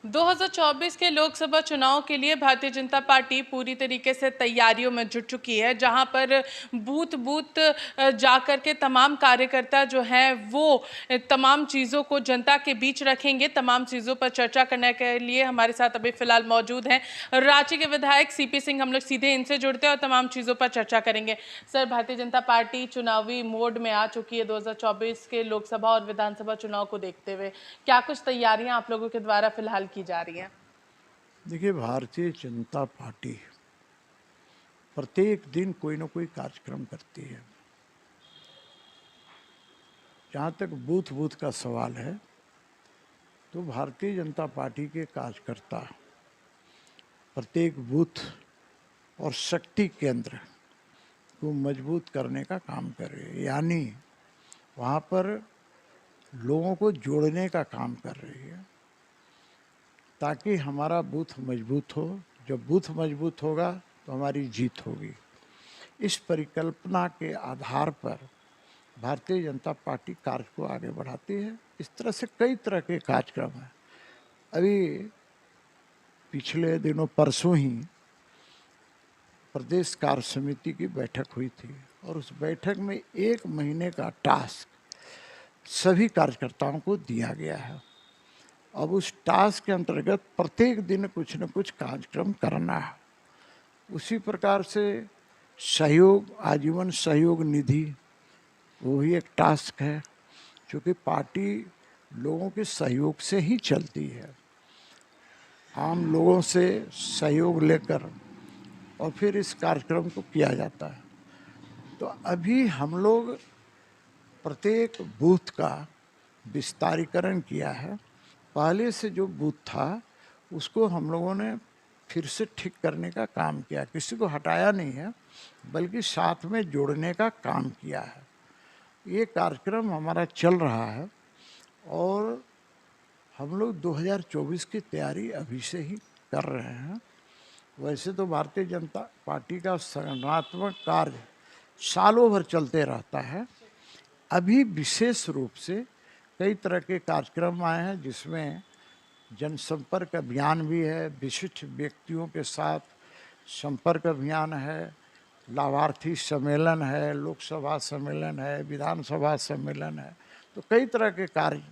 2024 के लोकसभा चुनाव के लिए भारतीय जनता पार्टी पूरी तरीके से तैयारियों में जुट चुकी है, जहां पर बूथ बूथ जाकर के तमाम कार्यकर्ता जो हैं वो तमाम चीज़ों को जनता के बीच रखेंगे। तमाम चीज़ों पर चर्चा करने के लिए हमारे साथ अभी फिलहाल मौजूद हैं रांची के विधायक सीपी सिंह। हम लोग सीधे इनसे जुड़ते हैं और तमाम चीज़ों पर चर्चा करेंगे। सर, भारतीय जनता पार्टी चुनावी मोड में आ चुकी है 2024 के लोकसभा और विधानसभा चुनाव को देखते हुए। क्या कुछ तैयारियां आप लोगों के द्वारा फिलहाल की जा रही हैं? देखिए, भारतीय जनता पार्टी प्रत्येक दिन कोई ना कोई कार्यक्रम करती है। जहाँ तक बूथ बूथ का सवाल है, तो भारतीय जनता पार्टी के कार्यकर्ता प्रत्येक बूथ और शक्ति केंद्र को मजबूत करने का काम कर रहे हैं। यानी वहाँ पर लोगों को जोड़ने का काम कर रही है, ताकि हमारा बूथ मजबूत हो। जब बूथ मजबूत होगा तो हमारी जीत होगी। इस परिकल्पना के आधार पर भारतीय जनता पार्टी कार्य को आगे बढ़ाती है। इस तरह से कई तरह के कार्यक्रम हैं। अभी पिछले दिनों परसों ही प्रदेश कार्य समिति की बैठक हुई थी और उस बैठक में 1 महीने का टास्क सभी कार्यकर्ताओं को दिया गया है। अब उस टास्क के अंतर्गत प्रत्येक दिन कुछ न कुछ कार्यक्रम करना है। उसी प्रकार से सहयोग, आजीवन सहयोग निधि, वो भी एक टास्क है, क्योंकि पार्टी लोगों के सहयोग से ही चलती है। आम लोगों से सहयोग लेकर और फिर इस कार्यक्रम को किया जाता है। तो अभी हम लोग प्रत्येक बूथ का विस्तारीकरण किया है। पहले से जो बूथ था उसको हम लोगों ने फिर से ठीक करने का काम किया। किसी को हटाया नहीं है, बल्कि साथ में जोड़ने का काम किया है। ये कार्यक्रम हमारा चल रहा है और हम लोग 2024 की तैयारी अभी से ही कर रहे हैं। वैसे तो भारतीय जनता पार्टी का संगठनात्मक कार्य सालों भर चलते रहता है। अभी विशेष रूप से कई तरह के कार्यक्रम आए हैं, जिसमें जनसंपर्क अभियान भी है, विशिष्ट व्यक्तियों के साथ संपर्क अभियान है, लाभार्थी सम्मेलन है, लोकसभा सम्मेलन है, विधानसभा सम्मेलन है। तो कई तरह के कार्य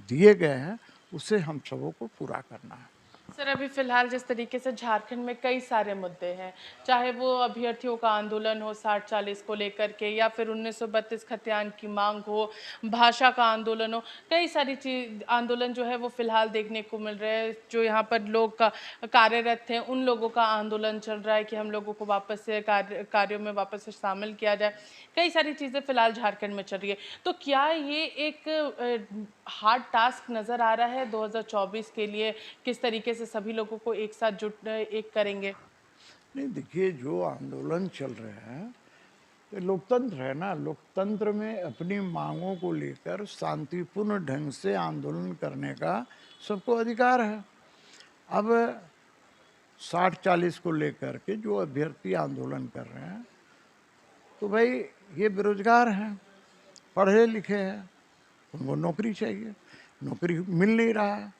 दिए गए हैं, उसे हम सबों को पूरा करना है। सर, अभी फिलहाल जिस तरीके से झारखंड में कई सारे मुद्दे हैं, चाहे वो अभ्यर्थियों का आंदोलन हो 60-40 को लेकर के, या फिर 1932 खतियान की मांग हो, भाषा का आंदोलन हो, कई सारी चीज आंदोलन जो है वो फिलहाल देखने को मिल रहे हैं। जो यहाँ पर लोग कार्यरत थे उन लोगों का आंदोलन चल रहा है कि हम लोगों को वापस से कार्यों में वापस से शामिल किया जाए। कई सारी चीज़ें फिलहाल झारखंड में चल रही है। तो क्या ये एक हार्ड टास्क नज़र आ रहा है 2024 के लिए? किस तरीके से सभी लोगों को एक साथ एक करेंगे? नहीं, देखिए, जो आंदोलन चल रहे हैं, ये लोकतंत्र है ना। लोकतंत्र में अपनी मांगों को लेकर शांतिपूर्ण ढंग से आंदोलन करने का सबको अधिकार है। अब 60-40 को लेकर के जो अभ्यर्थी आंदोलन कर रहे हैं, तो भाई ये बेरोजगार हैं, पढ़े लिखे हैं, उनको नौकरी चाहिए, नौकरी मिल नहीं रहा है,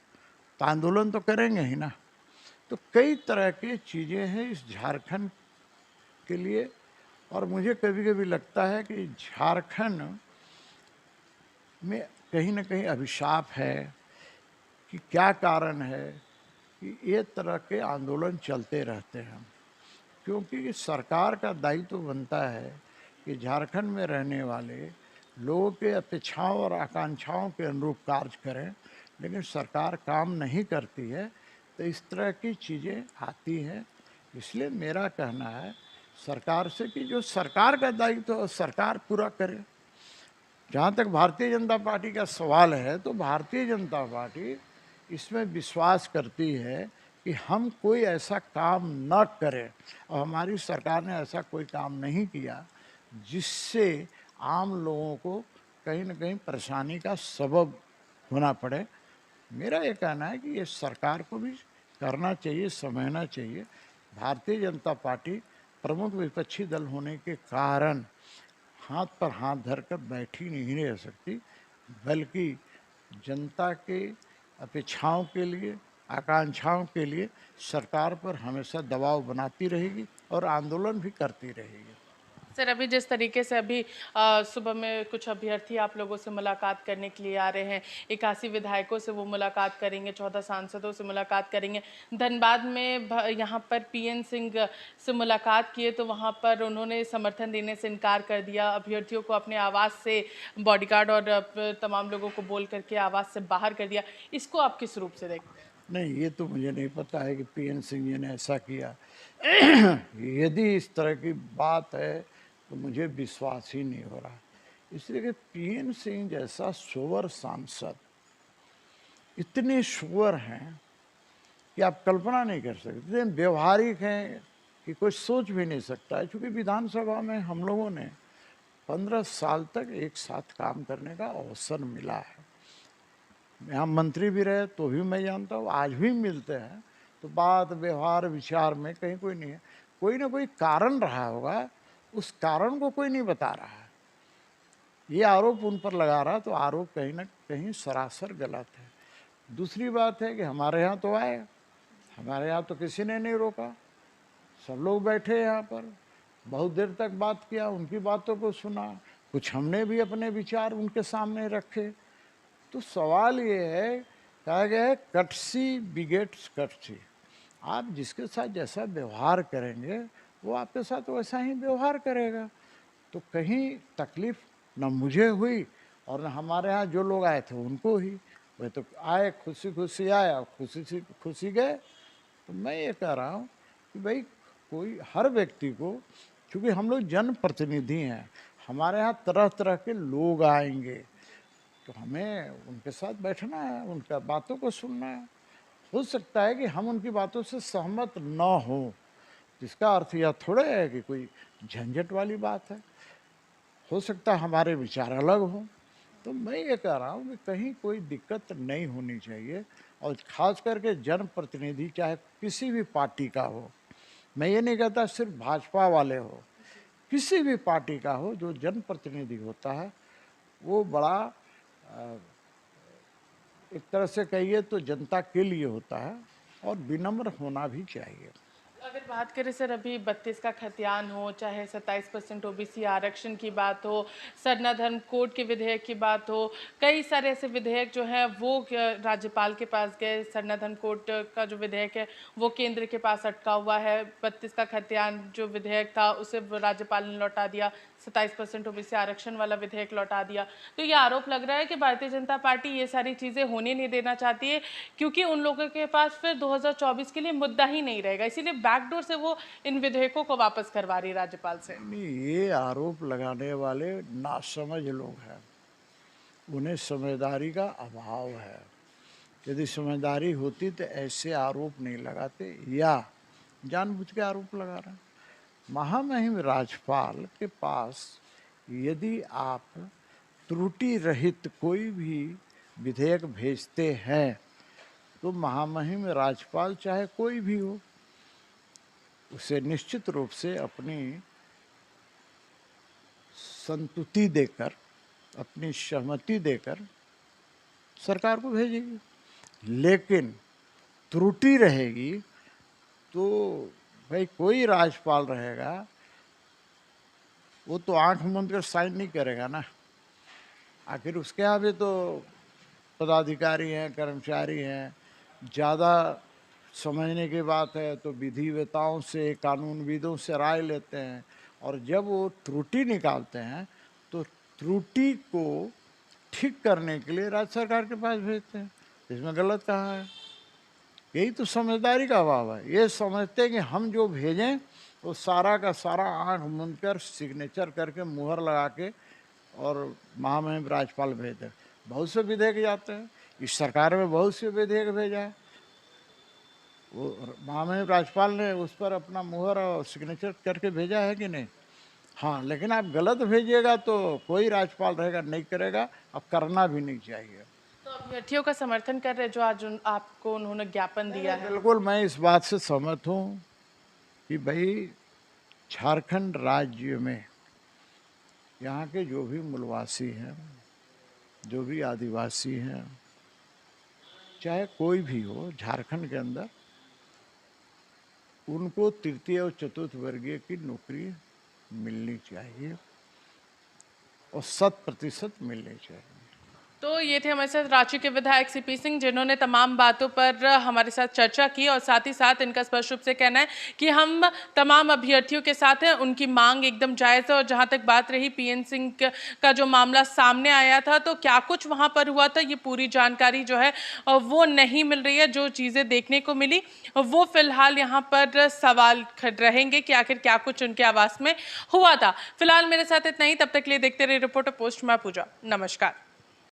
तो आंदोलन तो करेंगे ही ना। तो कई तरह की चीज़ें हैं इस झारखंड के लिए। और मुझे कभी कभी लगता है कि झारखंड में कहीं ना कहीं अभिशाप है कि क्या कारण है कि ये तरह के आंदोलन चलते रहते हैं। क्योंकि सरकार का दायित्व बनता है कि झारखंड में रहने वाले लोगों के अपेक्षाओं और आकांक्षाओं के अनुरूप कार्य करें, लेकिन सरकार काम नहीं करती है, तो इस तरह की चीज़ें आती हैं। इसलिए मेरा कहना है सरकार से कि जो सरकार का दायित्व है सरकार पूरा करे। जहाँ तक भारतीय जनता पार्टी का सवाल है, तो भारतीय जनता पार्टी इसमें विश्वास करती है कि हम कोई ऐसा काम न करें, और हमारी सरकार ने ऐसा कोई काम नहीं किया जिससे आम लोगों को कहीं न कहीं परेशानी का सबब होना पड़े। मेरा ये कहना है कि ये सरकार को भी करना चाहिए, समझना चाहिए। भारतीय जनता पार्टी प्रमुख विपक्षी दल होने के कारण हाथ पर हाथ धरकर बैठी नहीं रह सकती, बल्कि जनता के अपेक्षाओं के लिए, आकांक्षाओं के लिए सरकार पर हमेशा दबाव बनाती रहेगी और आंदोलन भी करती रहेगी। सर, अभी जिस तरीके से अभी सुबह में कुछ अभ्यर्थी आप लोगों से मुलाकात करने के लिए आ रहे हैं, 81 विधायकों से वो मुलाकात करेंगे, 14 सांसदों से मुलाकात करेंगे। धनबाद में यहाँ पर पीएन सिंह से मुलाकात किए तो वहाँ पर उन्होंने समर्थन देने से इनकार कर दिया। अभ्यर्थियों को अपने आवास से बॉडीगार्ड और तमाम लोगों को बोल करके आवास से बाहर कर दिया। इसको आप किस रूप से देखते हैं? नहीं, ये तो मुझे नहीं पता है कि पीएन सिंह जी ने ऐसा किया। यदि इस तरह की बात है तो मुझे विश्वास ही नहीं हो रहा, इसलिए कि पीएन सिंह जैसा सुअर सांसद, इतने सुअर हैं कि आप कल्पना नहीं कर सकते, इतने व्यवहारिक हैं कि कोई सोच भी नहीं सकता है। क्योंकि विधानसभा में हम लोगों ने 15 साल तक एक साथ काम करने का अवसर मिला है। यहाँ मंत्री भी रहे तो भी मैं जानता हूँ, आज भी मिलते हैं तो बात व्यवहार विचार में कहीं कोई नहीं है। कोई ना कोई कारण रहा होगा, उस कारण को कोई नहीं बता रहा है। ये आरोप उन पर लगा रहा तो आरोप कहीं ना कहीं सरासर गलत है। दूसरी बात है कि हमारे यहाँ तो आए, हमारे यहाँ तो किसी ने नहीं रोका, सब लोग बैठे यहाँ पर, बहुत देर तक बात किया, उनकी बातों को सुना, कुछ हमने भी अपने विचार उनके सामने रखे। तो सवाल ये है, कहा गया है कटसी बिगेट्स कटसी। आप जिसके साथ जैसा व्यवहार करेंगे वो आपके साथ वैसा ही व्यवहार करेगा। तो कहीं तकलीफ न मुझे हुई और न हमारे यहाँ जो लोग आए थे उनको ही। वे तो आए, खुशी खुशी आए और खुशी से खुशी गए। तो मैं ये कह रहा हूँ कि भाई कोई हर व्यक्ति को, क्योंकि हम लोग जनप्रतिनिधि हैं, हमारे यहाँ तरह तरह के लोग आएंगे, तो हमें उनके साथ बैठना है, उनका बातों को सुनना है। हो सकता है कि हम उनकी बातों से सहमत न हों, जिसका अर्थ यह थोड़ा है कि कोई झंझट वाली बात है। हो सकता है हमारे विचार अलग हों। तो मैं ये कह रहा हूँ कि कहीं कोई दिक्कत नहीं होनी चाहिए, और ख़ास करके जनप्रतिनिधि चाहे किसी भी पार्टी का हो, मैं ये नहीं कहता सिर्फ भाजपा वाले हो, किसी भी पार्टी का हो, जो जनप्रतिनिधि होता है वो बड़ा एक तरह से कहिए तो जनता के लिए होता है और विनम्र होना भी चाहिए। अगर बात करें सर, अभी 32 का खतियान हो, चाहे 27% ओबीसी आरक्षण की बात हो, सरना धर्म कोड के विधेयक की बात हो, कई सारे ऐसे विधेयक जो हैं वो राज्यपाल के पास गए। सरना धर्म कोड का जो विधेयक है वो केंद्र के पास अटका हुआ है। 32 का खतियान जो विधेयक था उसे राज्यपाल ने लौटा दिया। 27% ओबीसी आरक्षण वाला विधेयक लौटा दिया। तो ये आरोप लग रहा है कि भारतीय जनता पार्टी ये सारी चीज़ें होने नहीं देना चाहती है, क्योंकि उन लोगों के पास फिर 2024 के लिए मुद्दा ही नहीं रहेगा, इसीलिए बैकडोर से वो इन विधेयकों को वापस करवा रही राज्यपाल से। नहीं, ये आरोप लगाने वाले नासमझ लोग हैं, उन्हें समझदारी का अभाव है। यदि समझदारी होती तो ऐसे आरोप नहीं लगाते, या जानबूझ के आरोप लगा रहे हैं। महामहिम राज्यपाल के पास यदि आप त्रुटि रहित कोई भी विधेयक भेजते हैं तो महामहिम राज्यपाल चाहे कोई भी हो, उसे निश्चित रूप से अपनी संतुति देकर, अपनी सहमति देकर सरकार को भेजेगी। लेकिन त्रुटि रहेगी तो भाई कोई राज्यपाल रहेगा वो तो आंख मूंद कर साइन नहीं करेगा ना। आखिर उसके यहाँ भी तो पदाधिकारी हैं, कर्मचारी हैं, ज़्यादा समझने की बात है तो विधिवेताओं से, कानूनविदों से राय लेते हैं, और जब वो त्रुटि निकालते हैं तो त्रुटि को ठीक करने के लिए राज्य सरकार के पास भेजते हैं। इसमें गलत कहाँ है? यही तो समझदारी का अभाव है। ये समझते हैं कि हम जो भेजें वो सारा का सारा आंख मूंद कर सिग्नेचर करके मुहर लगा के और महामहिम राज्यपाल भेज दें। बहुत से विधेयक जाते हैं, इस सरकार में बहुत से विधेयक भेजा है, वो महामहिम राज्यपाल ने उस पर अपना मुहर और सिग्नेचर करके भेजा है कि नहीं? हाँ, लेकिन आप गलत भेजिएगा तो कोई राज्यपाल रहेगा नहीं करेगा, अब करना भी नहीं चाहिए। तो अभ्यर्थियों का समर्थन कर रहे जो आज आपको उन्होंने ज्ञापन दिया है। बिल्कुल मैं इस बात से सहमत हूँ कि भाई झारखंड राज्य में यहाँ के जो भी मूलवासी हैं, जो भी आदिवासी हैं, चाहे कोई भी हो झारखंड के अंदर, उनको तृतीय और चतुर्थ वर्गीय की नौकरी मिलनी चाहिए और 100% मिलनी चाहिए। तो ये थे हमारे साथ रांची के विधायक सीपी सिंह, जिन्होंने तमाम बातों पर हमारे साथ चर्चा की और साथ ही साथ इनका स्पष्ट रूप से कहना है कि हम तमाम अभ्यर्थियों के साथ हैं, उनकी मांग एकदम जायज़ है। और जहां तक बात रही पीएन सिंह का जो मामला सामने आया था, तो क्या कुछ वहां पर हुआ था, ये पूरी जानकारी जो है वो नहीं मिल रही है। जो चीज़ें देखने को मिली वो फिलहाल यहाँ पर सवाल रहेंगे कि आखिर क्या कुछ उनके आवास में हुआ था। फिलहाल मेरे साथ इतना ही, तब तक के लिए देखते रहिए रिपोर्टर पोस्ट। मैं पूजा, नमस्कार।